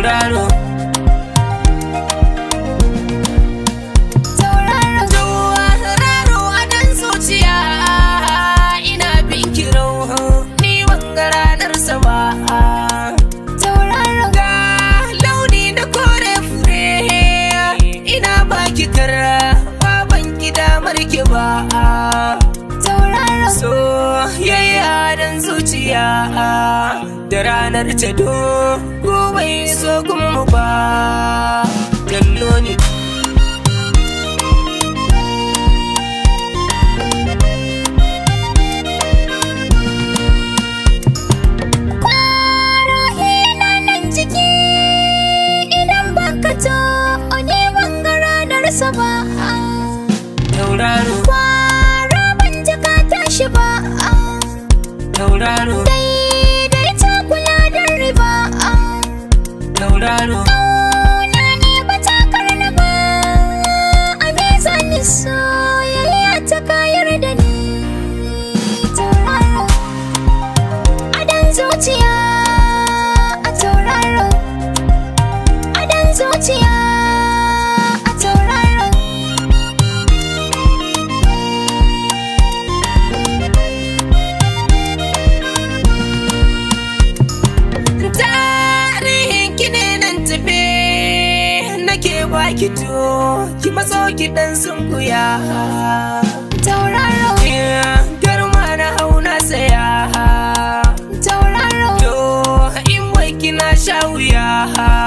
tauraro. Tauraro adon zuciya, ina bin kirau, ni wanga ranar sawa. Tauraro ga launi da kore fure, ina baki kara, ban ki damar ki ba. Tauraro soyayya dan zuciya, da ranar ta bai so kuma ba. Kallo ni kwaro ina nan ciki, idan baka to ne wanga ranar sa ba. Tauraro kwaro ban jaka tashi ba. Tauraro daidaita kula da riba. Tauraro ƙauna ne ba ta karna ba, a mizani soyayya ta kayar da ni. Tauraro adon zuciya, a tauraro adon zuciya, a tauraro. Baki to ki matso ki dan sunkuya. Tauraro garma na hauna saya. Tauraro to in wai kina sha wuya.